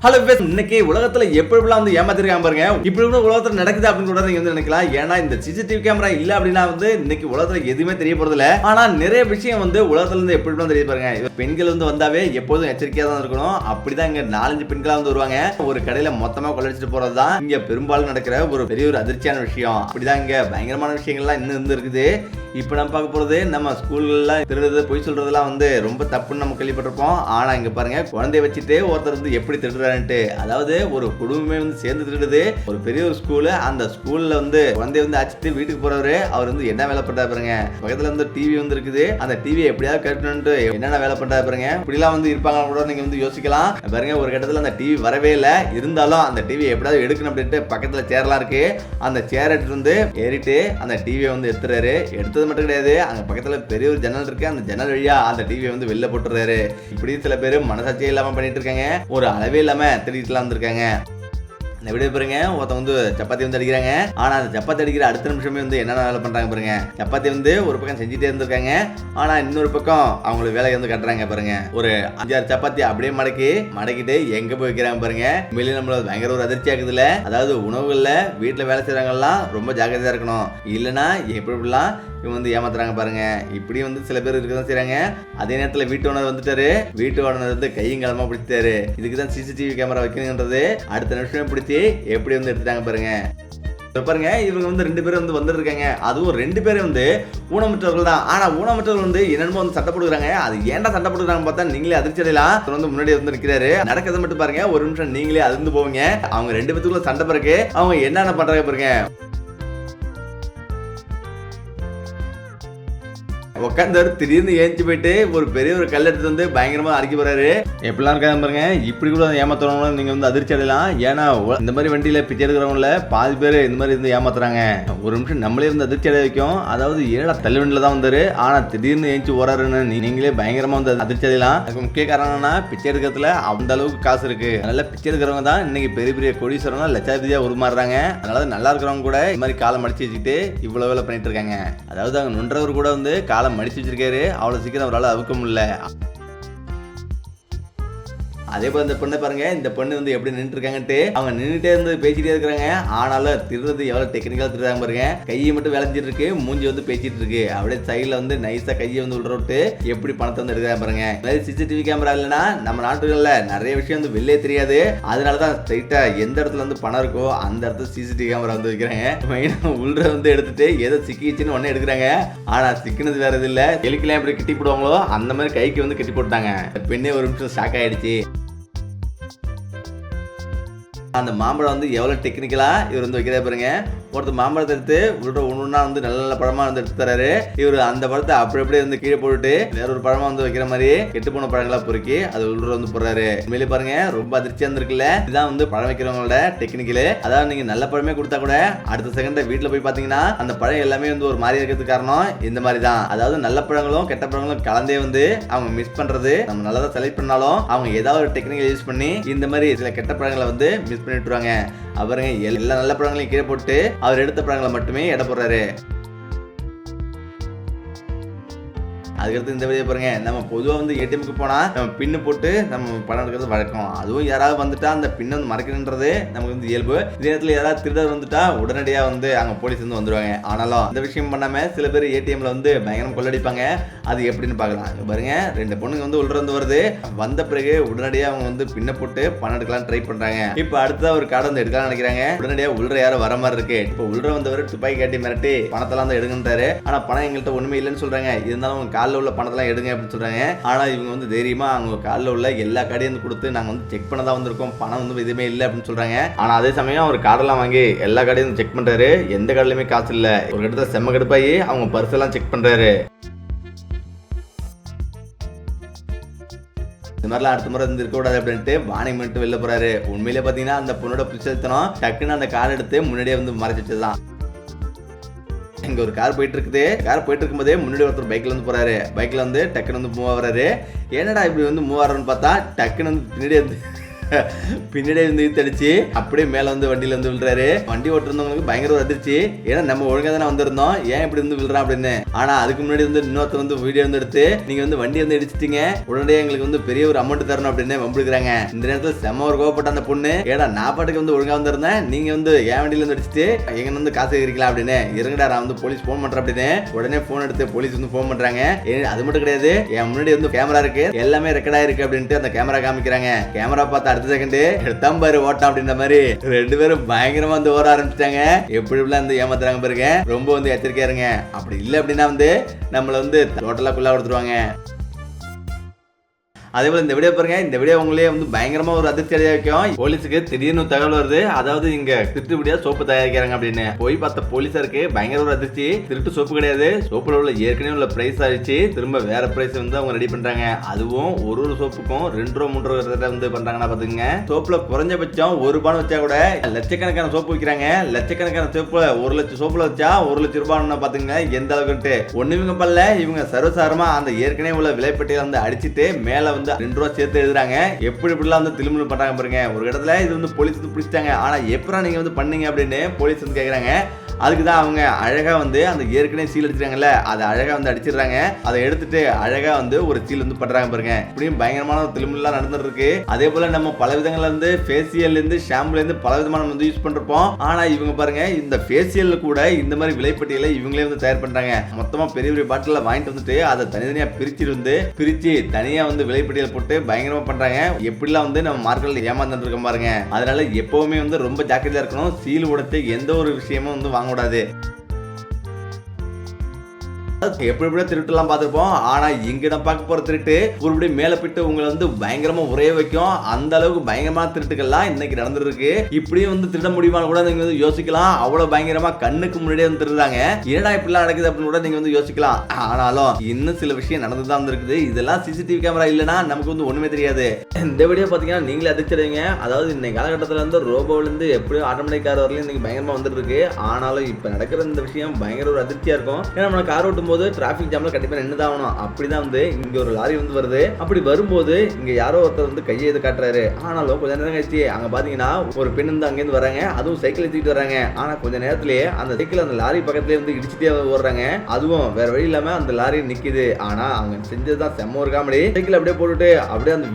Hello base, இன்னைக்கு உலகத்துல எப்படிலாம் வந்து ஏமாத்திருக்காங்க பாருங்க. இப்படி கூட உலகத்துல நடக்குது அப்படின்னு கூட நீங்க வந்து நினைக்கலாம். ஏன்னா இந்த சிசிடிவி கேமரா இல்ல அப்படின்னா வந்து இன்னைக்கு உலகத்துல எதுவுமே தெரிய போறது இல்ல. ஆனா நிறைய விஷயம் வந்து உலகத்துல இருந்து எப்படிலாம் தெரிய பாருங்க. பெண்கள் வந்து வந்தாவே எப்போதும் எச்சரிக்கையா தான் இருக்கணும். அப்படிதான் இங்க 4-5 பெண்களா வந்து வருவாங்க. ஒரு கடையில மொத்தமா கொள்ளடிச்சிட்டு போறதுதான் இங்க பெரும்பாலும் நடக்கிற ஒரு பெரிய ஒரு அதிர்ச்சியான விஷயம். அப்படிதான் இங்க பயங்கரமான விஷயங்கள்லாம் இன்னும் இருந்து இருக்குது. இப்ப நம்ம பார்க்க போறது நம்ம ஸ்கூல்ல திருடுறது, பொய் சொல்றதெல்லாம் வந்து ரொம்ப தப்புன்னு நம்ம கேள்விப்பட்டிருப்போம். ஆனா இங்க பாருங்க, குழந்தைய வச்சுட்டு ஒருத்தர் வந்து எப்படி திருடுறாருன்ட்டு. அதாவது ஒரு குடும்பமே வந்து சேர்ந்து திருடுது. ஒரு பெரிய ஒரு ஸ்கூலு, அந்த ஸ்கூல்ல வந்து குழந்தைய வந்து அடிச்சுட்டு வீட்டுக்கு போறவரு அவர் வந்து என்ன வேலை பண்றாரு பாருங்க. பக்கத்துல வந்து டிவி வந்து இருக்குது. அந்த டிவியை எப்படியாவது கட்டணும்ட்டு என்னென்ன வேலை பண்றாரு பாருங்க. இப்படிலாம் வந்து இருப்பாங்க கூட நீங்க வந்து யோசிக்கலாம் பாருங்க. ஒரு கட்டத்துல அந்த டிவி வரவே இல்லை, இருந்தாலும் அந்த டிவியை எப்படியாவது எடுக்கணும் அப்படின்ட்டு பக்கத்துல சேர்லாம் இருக்கு. அந்த சேர் எடுத்துட்டு வந்து ஏறிட்டு அந்த டிவியை வந்து எடுத்துறாரு. எடுத்தது மட்டும் கிடையாது, அங்க பக்கத்துல பெரிய ஒரு ஜன்னல் இருக்கு. அந்த ஜன்னல் வழியா அந்த டிவியை வந்து வெளில போட்டுறாரு. இப்படி சில பேர் மனசாட்சியே இல்லாம பண்ணிட்டு இருக்காங்க. ஒரு அளவே இல்லாம திருடிட்டுலாம் வந்திருக்காங்க. இந்த வீடியோ பாருங்க, ஒருத்தன் வந்து சப்பாத்தி வந்து அடிக்கிறாங்க. ஆனா அந்த சப்பாத்தி அடிக்கிற அடுத்த நிமிஷமே வந்து என்னென்ன வேலை பண்றாங்க பாருங்க. சப்பாத்தி வந்து ஒரு பக்கம் செஞ்சுட்டே இருந்திருக்காங்க. ஆனா இன்னொரு பக்கம் அவங்களுக்கு வேலையை வந்து கட்டுறாங்க பாருங்க. ஒரு 5-6 சப்பாத்தி அப்படியே மடக்கிட்டு எங்க போய் வைக்கிறாங்க பாருங்க. வெளியே நம்மள பயங்கர ஒரு அதிர்ச்சி ஆகுதுல. அதாவது உணவுகள்ல வீட்டுல வேலை செய்யறவங்கலாம் ரொம்ப ஜாக்கிரதையா இருக்கணும். இல்லைன்னா எப்படிலாம் இவங்க வந்து ஏமாத்துறாங்க பாருங்க. இப்படி வந்து சில பேர் இருக்கதான் செய்றாங்க. அதே நேரத்தில் வீட்டு ஓனர் வந்துட்டாரு. வீட்டு ஓனர் வந்து கையும் களமா பிடிச்சாரு. இதுக்கு தான் சிசிடிவி கேமரா வைக்கணுன்றது. அடுத்த நிமிஷமே பிடிச்சி எப்படி வந்து எடுத்துட்டாங்க பாருங்க. பாருங்க, இவங்க வந்து 2 பேரும் வந்து வந்துருக்காங்க. அதுவும் 2 பேரும் வந்து ஊனமுற்றவர்கள் தான். ஆனா ஊனமுற்றவர்கள் வந்து என்னென்னமோ வந்து சண்டை போடுறாங்க. அது ஏன்டா சண்டை போடுறாங்கன்னு பார்த்தா நீங்களே அதிர்ச்சி அடையலாம். வந்து முன்னாடி வந்து நிற்கிறாரு. நடக்கிறத மட்டும் பாருங்க, ஒரு நிமிஷம் நீங்களே அதிர்ந்து போவீங்க. அவங்க 2 பேத்துக்குள்ள சண்டை பிறகு அவங்க என்னென்ன பண்றாங்க பாருங்க. உட்காந்தாரு, திடீர்னு ஏஞ்சி போயிட்டு ஒரு பெரிய ஒரு கல் எடுத்து வந்து பயங்கரமா அடிக்க போறாரு. எப்படிலாம் இருக்காங்க பாருங்க. இப்படி கூட ஏமாத்துறவங்க நீங்க வந்து அதிர்ச்சி அடையலாம். ஏன்னா இந்த மாதிரி வண்டியில பிச்சை எடுக்கிறவங்கள பாதி பேர் இந்த மாதிரி இருந்து ஏமாத்துறாங்க. ஒரு நிமிஷம் நம்மளே இருந்து அதிர்ச்சி அடைய வைக்கும். அதாவது ஏழா தள்ளு வண்டியில தான் வந்தாரு, ஆனா திடீர்னு ஏஞ்சி ஓராருன்னு நீங்களே பயங்கரமா வந்து அதிர்ச்சி அடையலாம். அதுக்கு முக்கிய காரணம்னா பிச்சை எடுக்கிறதுல அந்த அளவுக்கு காசு இருக்கு. அதனால பிச்சை எடுக்கிறவங்க தான் இன்னைக்கு பெரிய பெரிய கோடீஸ்வரங்க லட்சாதிபதியா உருமாறுறாங்க. அதனால நல்லா இருக்கிறவங்க கூட இந்த மாதிரி காலை மடிச்சு வச்சுக்கிட்டு இவ்வளவு வேலை பண்ணிட்டு இருக்காங்க. அதாவது அவங்க நொன்றவர் கூட வந்து காலை மடிச்சு வச்சிருக்காரு. அவ்வளவு சீக்கிரம் அவரால் அவுக்க முடியல. அதே போல இந்த பொண்ணை பாருங்க. இந்த பொண்ணு வந்து எப்படி நின்று இருக்காங்கட்டு அவங்க நின்றுட்டே இருந்து பேசிட்டே இருக்கிறாங்க. ஆனாலும் திருடுறது எவ்வளவு டெக்னிக்கலா திருடுறாங்க பாருங்க. கையை மட்டும் விளைஞ்சிட்டு இருக்கு, மூஞ்சி வந்து பேசிட்டு இருக்கு. அப்படியே சைட்ல வந்து நைஸா கையை வந்து உள்ள விட்டு எப்படி பணத்தை வந்து எடுக்கிறாங்க பாருங்க. சிசிடிவி கேமரா இல்லைன்னா நம்ம நாட்டுகள்ல நிறைய விஷயம் வந்து வெளியே தெரியாது. அதனாலதான் ஸ்ட்ரைட்டா எந்த இடத்துல வந்து பணம் இருக்கோ அந்த இடத்துல சிசிடிவி கேமரா வந்து வைக்கிறாங்க. மெயினா உள்ள வந்து எடுத்துட்டு ஏதோ சிக்கிச்சுன்னு ஒன்னே எடுக்கிறாங்க. ஆனா சிக்கினது வேற எது இல்ல, எலிக்கெல்லாம் எப்படி கட்டி போடுவாங்களோ அந்த மாதிரி கைக்கு வந்து கட்டி போட்டாங்க. பெண்ணே ஒரு நிமிஷம் ஷாக் ஆயிடுச்சு. அந்த மாம்பழம் வந்து எவ்வளவு டெக்னிக்கலா இவர் வந்து வைக்கிறா பாருங்க. ஒருத்தர் மாம்பழத்தை எடுத்து ஒண்ணா வந்து நல்ல நல்ல பழமா வந்து எடுத்து தராரு. இவர் அந்த பழத்தை அப்படி அப்படியே வந்து கீழே போட்டுட்டு வேற ஒரு பழமா வந்து வைக்கிற மாதிரி கெட்டு போன பழங்களா பொறுக்கி அது உள்ள வந்து போடுறாரு. உண்மையிலே பாருங்க ரொம்ப அதிர்ச்சியா இருந்திருக்குல்ல. இதுதான் வந்து பழம் வைக்கிறவங்களோட டெக்னிக்கலு. அதாவது நீங்க நல்ல பழமே கொடுத்தா கூட அடுத்த செகண்ட் வீட்டுல போய் பாத்தீங்கன்னா அந்த பழம் எல்லாமே வந்து ஒரு மாதிரி இருக்கிறதுக்கு காரணம் இந்த மாதிரி தான். அதாவது நல்ல பழங்களும் கெட்ட பழங்களும் கலந்தே வந்து அவங்க மிஸ் பண்றது. நம்ம நல்லதா செலக்ட் பண்ணாலும் அவங்க ஏதாவது ஒரு டெக்னிக்கல் யூஸ் பண்ணி இந்த மாதிரி சில கெட்ட பழங்களை வந்து மிஸ் பண்ணிட்டுருவாங்க. அவருங்க எல்லா நல்ல பழங்களையும் கீழே போட்டு அவர் எடுத்த பழங்களை மட்டுமே எடை போடுறாரு. அதுக்கடுத்து இந்த வீடியோ பாருங்க. நம்ம பொதுவாக வந்து ஏடிஎம்க்கு போனா நம்ம பின்னு போட்டு நம்ம பணம் எடுக்கிறது வழக்கம். அதுவும் யாராவது வந்துட்டா அந்த பின்னை வந்து மறைக்கணுன்றது நமக்கு வந்து இயல்பு. இதே நேரத்தில் யாராவது திருடர் வந்துட்டா உடனடியா வந்து அங்க போலீஸ் வந்து வந்துருவாங்க. ஆனாலும் அந்த விஷயம் பண்ணாம சில பேர் ஏடிஎம்ல வந்து பயங்கரம் கொள்ளடிப்பாங்க. அது எப்படின்னு பார்க்கலாம் பாருங்க. 2 பொண்ணுங்க வந்து உள்ள இருந்து வருது. வந்த பிறகு உடனடியா அவங்க வந்து பின்ன போட்டு பணம் எடுக்கலாம் ட்ரை பண்றாங்க. இப்ப அடுத்த ஒரு கார்டு வந்து எடுக்கலாம் நினைக்கிறாங்க. உடனடியா உள்ள யாரும் வர மாதிரி இருக்கு. இப்ப உள்ள வந்தவர் துப்பாக்கி காட்டி மிரட்டி பணத்தெல்லாம் வந்து எடுங்கன்றாரு. ஆனா பணம் எங்கள்கிட்ட ஒண்ணுமே இல்லைன்னு சொல்றாங்க. இருந்தாலும் காலில் உள்ள பணத்தெல்லாம் எடுங்க அப்படின்னு சொல்றாங்க. ஆனா இவங்க வந்து தைரியமா அவங்க காலில் உள்ள எல்லா கார்டையும் வந்து கொடுத்து நாங்க வந்து செக் பண்ண தான் வந்திருக்கோம், பணம் வந்து எதுவுமே இல்லை அப்படின்னு சொல்றாங்க. ஆனா அதே சமயம் அவர் கார்டெல்லாம் வாங்கி எல்லா கார்டையும் செக் பண்றாரு. எந்த கார்டுலயுமே காசு இல்லை. ஒரு இடத்துல செம்ம கடுப்பாயி அவங்க பர்ஸ் எல்லாம் செக் பண்றாரு. இந்த மாதிரிலாம் அடுத்த முறை வந்து இருக்கக்கூடாது அப்படின்ட்டு வார்னிங் பண்ணிட்டு வெளில போறாரு. உண்மையிலே பாத்தீங்கன்னா அந்த பொண்ணோட புடிச்சத்தனம் டக்குன்னு அந்த கார் எடுத்து முன்னாடியே வந்து மறைச்சிட்டுதான். இங்க ஒரு கார் போயிட்டு இருக்குது. கார் போயிட்டு இருக்கும்போதே முன்னாடி ஒருத்தர் பைக்ல வந்து போறாரு. பைக்ல வந்து டக்குன்னு வந்து மூவ் ஆகுறாரு. என்னடா இப்படி வந்து மூவ் ஆகுறன்னு பார்த்தா டக்குன்னு வந்து பின்னாடி வந்து பின்னாடி வந்து இழுத்தடிச்சு அப்படியே மேல வந்து வண்டியில வந்து விழுறாரு. வண்டி ஓட்டுறவங்களுக்கு பயங்கர ஒரு அதிர்ச்சி. ஏன்னா நம்ம ஒழுங்கா தானே வந்திருந்தோம், ஏன் இப்படி வந்து விழுறான் அப்படின்னு. ஆனா அதுக்கு முன்னாடி வந்து இன்னொருத்தர் வந்து வீடியோ வந்து எடுத்து நீங்க வந்து வண்டி வந்து இடிச்சிட்டீங்க, உடனே எங்களுக்கு வந்து பெரிய ஒரு அமௌண்ட் தரணும் அப்படின்னு வம்பிடுறாங்க. இந்த நேரத்துல செம்ம ஒரு கோவப்பட்ட அந்த பொண்ணு, ஏடா நான் பாட்டுக்கு வந்து ஒழுங்கா வந்திருந்தேன், நீங்க வந்து என் வண்டியில வந்து அடிச்சுட்டு எங்க வந்து காசு கேட்கலாம் அப்படின்னு. இருங்கடா நான் வந்து போலீஸ் போன் பண்றேன் அப்படின்னு உடனே போன் எடுத்து போலீஸ் வந்து போன் பண்றாங்க. அது மட்டும் கிடையாது, என் முன்னாடி வந்து கேமரா இருக்கு, எல்லாமே ரெக்கார்ட் ஆயிருக்கு அப்படின்ட்டு அந்த கேமரா காமிக்கிறாங்க. கேமரா பார்த்து அடுத்த செகண்ட் எடுத்தாம் பாரு ஓட்டம் அப்படின்ற மாதிரி ரெண்டு பேரும் பயங்கரமா வந்து ஓட ஆரம்பிச்சிட்டாங்க. எப்படி இப்படிலாம் வந்து ஏமாத்துறாங்க பாருங்க. ரொம்ப வந்து எச்சரிக்கையா இருங்க, அப்படி இல்லை அப்படின்னா வந்து நம்மள வந்து டோட்டலா குள்ளா கொடுத்துருவாங்க. அதே போல இந்த வீடியோ பாருங்க, இந்த வீடியோ உங்களே வந்து பயங்கரமா ஒரு அதிர்ச்சி அடைய வைக்கும். போலீஸுக்கு திடீர்னு தகவல் வருது, அதாவது இங்க திருட்டுபடியா சோப்பு தயாரிக்கிறாங்க அப்படின்னு. போய் பார்த்த போலீஸாருக்கு பயங்கர ஒரு அதிர்ச்சி. திருட்டு சோப்பு கிடையாது, சோப்புல உள்ள ஏற்கனவே உள்ள பிரைஸ் ஆயிடுச்சு, திரும்ப வேற பிரைஸ் வந்து அவங்க ரெடி பண்றாங்க. அதுவும் ஒரு சோப்புக்கும் 2 ரூபா 3 ரூபா வந்து பண்றாங்கன்னா பாத்துங்க. சோப்புல குறைஞ்சபட்சம் 1 ரூபான்னு வச்சா கூட லட்சக்கணக்கான சோப்பு விற்கிறாங்க. லட்சக்கணக்கான சோப்பு 1 லட்சம் சோப்புல வச்சா 1 லட்சம் ரூபான்னு பாத்துங்க எந்த அளவுக்கு. ஒண்ணுங்க பல்ல இவங்க சர்வசாரமா அந்த ஏற்கனவே உள்ள விலைப்பட்டியல வந்து அடிச்சுட்டு மேல வந்து 2 ரூபா சேர்த்து எழுதுறாங்க. எப்படி இப்படிலாம் வந்து திரும்ப பண்றாங்க பாருங்க. ஒரு இடத்துல இது வந்து போலீஸ் வந்து பிடிச்சிட்டாங்க. ஆனா எப்பறம் நீங்க வந்து பண்ணீங்க அப்படின்னு போலீஸ் வந்து கேக்குறாங்க. அதுக்குதான் அவங்க அழகா வந்து அந்த ஏற்கனவே சீல் அடிச்சிருக்காங்கல்ல, அதை அழகா வந்து அடிச்சிடுறாங்க. அதை எடுத்துட்டு அழகா வந்து ஒரு சீல் வந்து பண்றாங்க பாருங்க. இப்படியும் பயங்கரமான ஒரு திரும்பலாம் நடந்துட்டு இருக்கு. அதே போல நம்ம பல விதங்கள்ல இருந்து ஃபேசியல்ல இருந்து ஷாம்புல இருந்து பல விதமான வந்து யூஸ் பண்றோம். ஆனா இவங்க பாருங்க இந்த ஃபேசியல்ல கூட இந்த மாதிரி விலைப்பட்டியலை இவங்களே வந்து தயார் பண்றாங்க. மொத்தமா பெரிய பெரிய பாட்டில வாங்கிட்டு வந்துட்டு அதை தனித்தனியா பிரிச்சு தனியா வந்து விலைப்பட்டியல் போட்டு பயங்கரமா பண்றாங்க. எப்படிலாம் வந்து நம்ம மார்க்கெட்ல ஏமாந்துட்டு இருக்கோம் பாருங்க. அதனால எப்பவுமே வந்து ரொம்ப ஜாக்கிரதையா இருக்கணும். சீல் உடைச்சு எந்த ஒரு விஷயமும் வந்து வாங்கக்கூடாது. எப்படி திருட்டுலாம் பார்த்துருப்போம். ஆனா இங்க நான் பார்க்க போற திருட்டு ஒருபடி மேல போயிட்டு உங்களை வந்து பயங்கரமா உரைய வைக்கும். அந்த அளவுக்கு பயங்கரமான திருட்டுகள்லாம் இன்னைக்கு நடந்துட்டு இருக்கு. இப்படியும் வந்து திருட முடியுமான்னு கூட நீங்க வந்து யோசிக்கலாம். அவ்வளவு பயங்கரமா கண்ணுக்கு முன்னாடியே வந்து திருடுறாங்க. என்னடா இப்படிலாம் நடக்குது அப்படின்னு கூட நீங்க வந்து யோசிக்கலாம். ஆனாலும் இன்னும் சில விஷயம் நடந்துதான் இருக்குது. இதெல்லாம் சிசிடிவி கேமரா இல்லைன்னா நமக்கு வந்து ஒண்ணுமே தெரியாது. இந்த வீடியோ பாத்தீங்கன்னா நீங்களே அதிர்ச்சிடுவீங்க. அதாவது இன்னைக்கு காலகட்டத்தில் வந்து ரோபோல இருந்து எப்படியும் ஆட்டோமேட்டிக் கார் வரலையும் இன்னைக்கு பயங்கரமா வந்துட்டு இருக்கு. ஆனாலும் இப்ப நடக்கிற இந்த விஷயம் பயங்கர ஒரு அதிர்ச்சியா இருக்கும். ஏன்னா நம்ம கார் ஓட்டும் போது டிராபிக் ஜாம்ல கண்டிப்பா நின்னுதான் ஆகணும். அப்படிதான் வந்து இங்க ஒரு லாரி வந்து வருது. அப்படி வரும்போது இங்க யாரோ ஒருத்தர் வந்து கையை இது காட்டுறாரு. ஆனாலும் கொஞ்ச நேரம் கழிச்சு அங்க பாத்தீங்கன்னா ஒரு பெண் வந்து அங்கிருந்து வராங்க. அதுவும் சைக்கிள் எடுத்துட்டு வராங்க. ஆனா கொஞ்ச நேரத்திலேயே அந்த சைக்கிள் அந்த லாரி பக்கத்துலயே வந்து இடிச்சுட்டே ஓடுறாங்க. அதுவும் வேற வழி இல்லாம அந்த லாரி நிக்குது. ஆனா அவங்க செஞ்சதுதான் செம்ம ஒரு காமெடி. சைக்கிள் அப்படியே போட்டுட்டு அப்படியே அந்த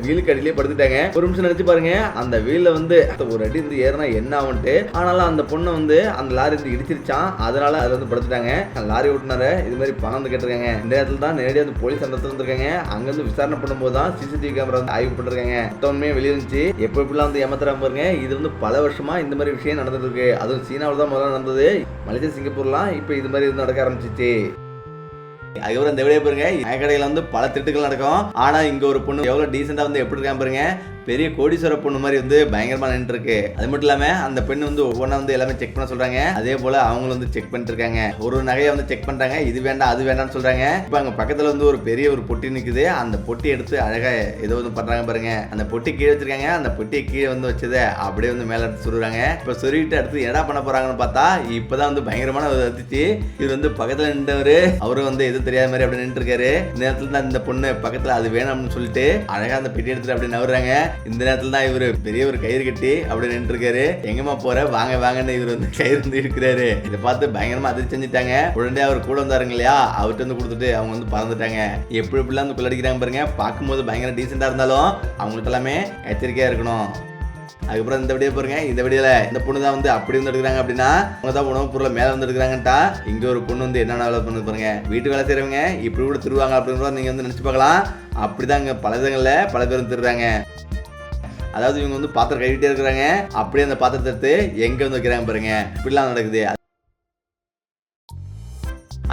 வீலுக்கு அடியிலே படுத்துட்டாங்க. ஒரு நிமிஷம் நினைச்சு பாருங்க, அந்த வீல்ல வந்து ஒரு அடி இருந்து ஏறினா என்ன ஆகும்ட்டு. ஆனாலும் அந்த பொண்ணை வந்து அந்த லாரி வந்து இடிச்சிருச்சான். அதனால அது வந்து படுத்துட்டாங்க. லாரி ஓட்டுனாரு இது மாதிரி பணம் வந்து கேட்டிருக்காங்க. இந்த இடத்துல தான் நேரடியாக வந்து போலீஸ் அந்த இடத்துல இருந்திருக்காங்க. அங்க வந்து விசாரணை பண்ணும்போது தான் சிசிடிவி கேமரா வந்து ஆய்வு பண்ணிருக்காங்க. மொத்தமே வெளியே இருந்துச்சு. எப்படிலாம் வந்து ஏமாத்துறாங்க பாருங்க. இது வந்து பல வருஷமா இந்த மாதிரி விஷயம் நடந்துட்டு இருக்கு. அதுவும் சீனாவில் தான் முதல்ல நடந்தது. மலேசியா சிங்கப்பூர்லாம் இப்போ இது மாதிரி வந்து நடக்க ஆரம்பிச்சிச்சு. அதுக்கப்புறம் இந்த வீடியோ பாருங்க, நகைக்கடையில வந்து பல திருட்டுகள் நடக்கும். ஆனா இங்க ஒரு பொண்ணு எவ்வளவு டீசெண்டா வந்து எப்படி இருக்காங்க பாருங்க. பெரிய கோடீஸ்வர பொண்ணு மாதிரி வந்து பயங்கரமா நின்று இருக்கு. அது மட்டும் இல்லாம அந்த பெண்ணு வந்து ஒவ்வொன்றா வந்து எல்லாமே செக் பண்ண சொல்றாங்க. அதே போல அவங்களும் வந்து செக் பண்ணிட்டு இருக்காங்க. ஒரு நகையை வந்து செக் பண்றாங்க. இது வேண்டாம் அது வேண்டாம்னு சொல்றாங்க. இப்ப அங்க பக்கத்துல வந்து ஒரு பெரிய ஒரு பொட்டி நிக்குது. அந்த பொட்டி எடுத்து அழகா ஏதோ வந்து பண்றாங்க பாருங்க. அந்த பொட்டி கீழே வச்சிருக்காங்க. அந்த பொட்டியை கீழே வந்து வச்சதை அப்படியே வந்து மேல எடுத்து சொல்றாங்க. இப்ப சொல்லிட்டு அடுத்து என்ன பண்ண போறாங்கன்னு பார்த்தா இப்பதான் வந்து பயங்கரமான வந்துச்சு. இது வந்து பக்கத்துல நின்றவரு அவரு வந்து எதுவும் தெரியாத மாதிரி அப்படி நின்று இருக்காரு. இந்த நேரத்துல தான் இந்த பொண்ணு பக்கத்துல அது வேணும்னு சொல்லிட்டு அழகா அந்த பெட்டி எடுத்துட்டு அப்படி நவர்றாங்க. இந்த நேரத்துல தான் இவரு பெரிய ஒரு கயிறு கட்டி அப்படி நின்று இருக்காரு. எங்கம்மா போற வாங்க வாங்கன்னு இவர் வந்து கயிறு வந்து இருக்கிறாரு. இதை பார்த்து பயங்கரமா அதிர்ச்சி செஞ்சுட்டாங்க. உடனே அவர் கூட வந்தாருங்க இல்லையா, அவர்கிட்ட வந்து கொடுத்துட்டு அவங்க வந்து பறந்துட்டாங்க. எப்படி எப்படிலாம் வந்து கொள்ளடிக்கிறாங்க பாருங்க. பார்க்கும்போது பயங்கர டீசெண்டா இருந்தாலும் அவங்கள்ட்ட எல்லாமே எச்சரிக்கையா இருக்கணும். அதுக்கப்புறம் இந்த வீடியோ பாருங்க. இந்த வீடியோல இந்த பொண்ணு தான் வந்து அப்படி வந்து எடுக்கிறாங்க அப்படின்னா அவங்க தான் உணவு பொருளை மேல வந்து எடுக்கிறாங்கட்டா. இங்க ஒரு பொண்ணு வந்து என்னென்ன வேலை பண்ணு பாருங்க. வீட்டு வேலை செய்யறவங்க இப்படி கூட திருவாங்க அப்படின்னு நீங்க வந்து நினைச்சு பார்க்கலாம். அப்படிதான் இங்க பல இடங்கள்ல பல பேரும் திருறாங்க. அதாவது இவங்க வந்து பாத்திரம் கழுவிட்டே இருக்கிறாங்க. அப்படியே அந்த பாத்திரத்தை எடுத்து எங்க வந்து வைக்கிறாங்க பாருங்க. இப்படிலாம் நடக்குது.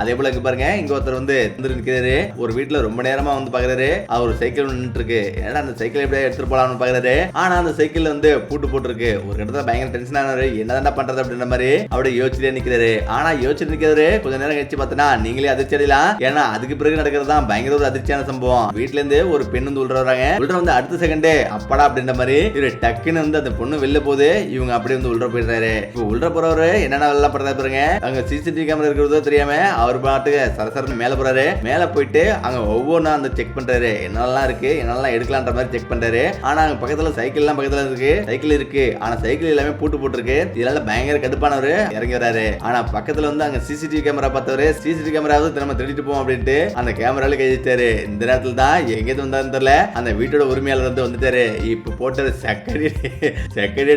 அதே போல இங்க பாருங்க, இங்க ஒருத்தர் வந்து நிற்கிறாரு. ஒரு வீட்டுல ரொம்ப நேரமா வந்து பாக்குறாரு. அவர் சைக்கிள் நின்று இருக்கு. ஏன்னா அந்த சைக்கிள் எப்படியா எடுத்துட்டு போலாம்னு பாக்குறாரு. ஆனா அந்த சைக்கிள் வந்து பூட்டு போட்டுருக்கு. ஒரு இடத்துல பயங்கர டென்ஷன் ஆனாரு. என்னதான் பண்றது அப்படின்ற மாதிரி அப்படியே யோசிச்சுட்டே நிக்கிறாரு. ஆனா யோசிச்சு நிக்கிறாரு. கொஞ்ச நேரம் கழிச்சு பார்த்தனா நீங்களே அதிர்ச்சி அடையலாம். ஏன்னா அதுக்கு பிறகு நடக்கிறது தான் பயங்கர ஒரு அதிர்ச்சியான சம்பவம். வீட்டுல இருந்து ஒரு பெண் வந்து உள்றாங்க. உள்ள வந்து அடுத்த செகண்டே அப்படா அப்படின்ற மாதிரி இவரு டக்குன்னு வந்து அந்த பொண்ணு வெளில போகுது. இவங்க அப்படியே வந்து உள்ள போயிடுறாரு. இப்ப உள்ள போறவரு என்னென்ன வேலை பண்றாரு பாருங்க. அங்க சிசிடிவி கேமரா இருக்கிறதோ தெரியாம அவர் பாட்டுக்கு சரசரன்னு மேல போறாரு. மேல போயிட்டு அங்க ஒவ்வொன்றா அந்த செக் பண்றாரு. என்னெல்லாம் இருக்கு, என்னெல்லாம் எடுக்கலான்ற மாதிரி செக் பண்றாரு. ஆனா அங்க பக்கத்துல சைக்கிள் எல்லாம் பக்கத்துல இருக்கு. சைக்கிள் இருக்கு, ஆனா சைக்கிள் எல்லாமே பூட்டு போட்டுருக்கு. இதனால பயங்கர கடுப்பானவரு இறங்கி வராரு. ஆனா பக்கத்துல வந்து அங்க சிசிடிவி கேமரா பார்த்தவரு சிசிடிவி கேமராவது திரும்ப திருடிட்டு போவோம் அப்படின்ட்டு அந்த கேமரால கை வச்சாரு. இந்த நேரத்துல தான் எங்கேருந்து வந்தாருன்னு தெரியல, அந்த வீட்டோட உரிமையாளர் வந்து வந்துட்டாரு. இப்ப போட்டது செகண்ட்